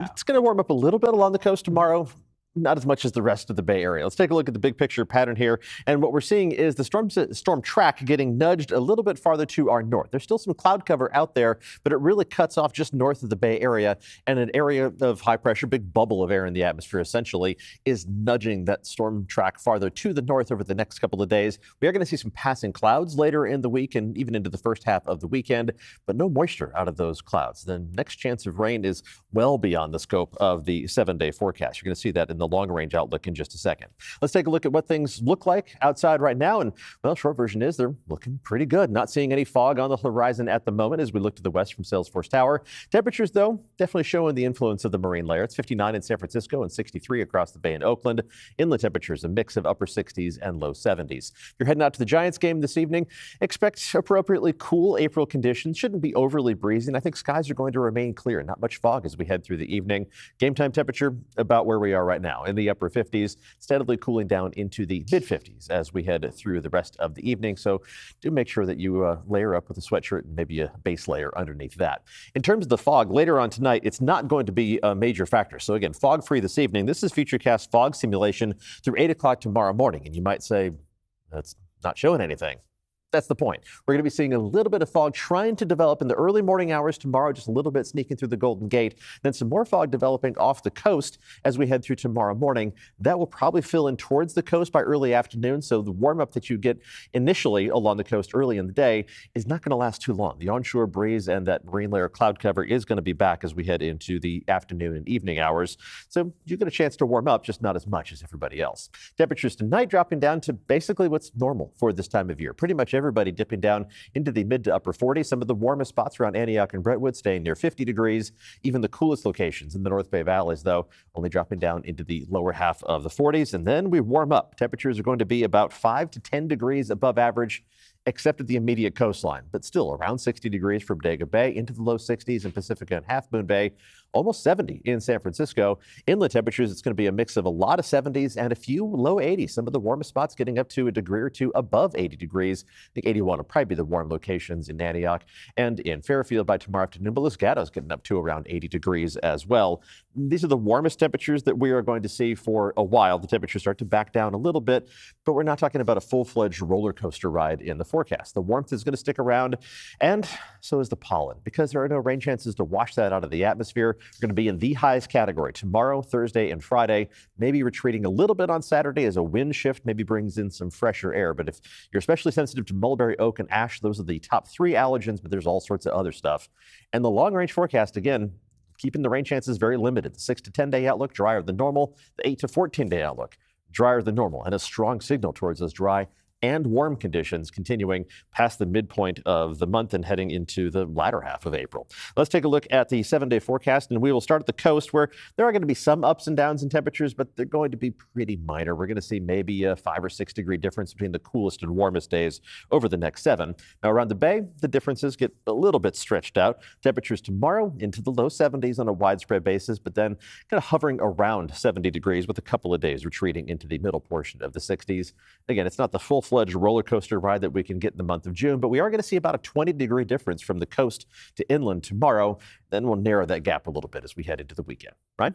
It's going to warm up a little bit along the coast tomorrow. Not as much as the rest of the Bay Area. Let's take a look at the big picture pattern here. And what we're seeing is the storm track getting nudged a little bit farther to our north. There's still some cloud cover out there, but it really cuts off just north of the Bay Area. And an area of high pressure, big bubble of air in the atmosphere essentially, is nudging that storm track farther to the north over the next couple of days. We are going to see some passing clouds later in the week and even into the first half of the weekend, but no moisture out of those clouds. The next chance of rain is well beyond the scope of the 7-day forecast. You're going to see that in the long-range outlook in just a second. Let's take a look at what things look like outside right now. And, well, short version is they're looking pretty good. Not seeing any fog on the horizon at the moment as we look to the west from Salesforce Tower. Temperatures, though, definitely showing the influence of the marine layer. It's 59 in San Francisco and 63 across the Bay in Oakland. Inland temperatures, a mix of upper 60s and low 70s. If you're heading out to the Giants game this evening, expect appropriately cool April conditions. Shouldn't be overly breezy, and I think skies are going to remain clear. Not much fog as we head through the evening. Game time temperature about where we are right now, in the upper 50s, steadily cooling down into the mid-50s as we head through the rest of the evening. So do make sure that you layer up with a sweatshirt and maybe a base layer underneath that. In terms of the fog, later on tonight, it's not going to be a major factor. So again, fog-free this evening. This is Futurecast fog simulation through 8 o'clock tomorrow morning. And you might say, that's not showing anything. That's the point. We're going to be seeing a little bit of fog trying to develop in the early morning hours tomorrow, just a little bit sneaking through the Golden Gate. Then some more fog developing off the coast as we head through tomorrow morning. That will probably fill in towards the coast by early afternoon. So the warm up that you get initially along the coast early in the day is not going to last too long. The onshore breeze and that marine layer cloud cover is going to be back as we head into the afternoon and evening hours. So you get a chance to warm up, just not as much as everybody else. Temperatures tonight dropping down to basically what's normal for this time of year. Pretty much everybody dipping down into the mid to upper 40s. Some of the warmest spots around Antioch and Brentwood staying near 50 degrees. Even the coolest locations in the North Bay valleys, though, only dropping down into the lower half of the 40s. And then we warm up. Temperatures are going to be about 5 to 10 degrees above average, except at the immediate coastline, but still around 60 degrees from Bodega Bay into the low 60s in Pacifica and Half Moon Bay, almost 70 in San Francisco. Inland temperatures, it's going to be a mix of a lot of 70s and a few low 80s. Some of the warmest spots getting up to a degree or two above 80 degrees. I think 81 will probably be the warm locations in Antioch and in Fairfield by tomorrow afternoon, but Los Gatos getting up to around 80 degrees as well. These are the warmest temperatures that we are going to see for a while. The temperatures start to back down a little bit, but we're not talking about a full-fledged roller coaster ride in the forecast. The warmth is going to stick around, and so is the pollen, because there are no rain chances to wash that out of the atmosphere. We're going to be in the highest category tomorrow, Thursday, and Friday, maybe retreating a little bit on Saturday as a wind shift maybe brings in some fresher air. But if you're especially sensitive to mulberry, oak, and ash, those are the top 3 allergens, but there's all sorts of other stuff. And the long-range forecast, again, keeping the rain chances very limited. The 6 to 10-day outlook, drier than normal. The 8 to 14-day outlook, drier than normal, and a strong signal towards those dry and warm conditions continuing past the midpoint of the month and heading into the latter half of April. Let's take a look at the 7-day forecast, and we will start at the coast where there are going to be some ups and downs in temperatures, but they're going to be pretty minor. We're going to see maybe a 5 or 6 degree difference between the coolest and warmest days over the next 7. Now around the Bay, the differences get a little bit stretched out. Temperatures tomorrow into the low 70s on a widespread basis, but then kind of hovering around 70 degrees with a couple of days retreating into the middle portion of the 60s. Again, it's not the full-fledged roller coaster ride that we can get in the month of June, but we are going to see about a 20-degree difference from the coast to inland tomorrow. Then we'll narrow that gap a little bit as we head into the weekend, right?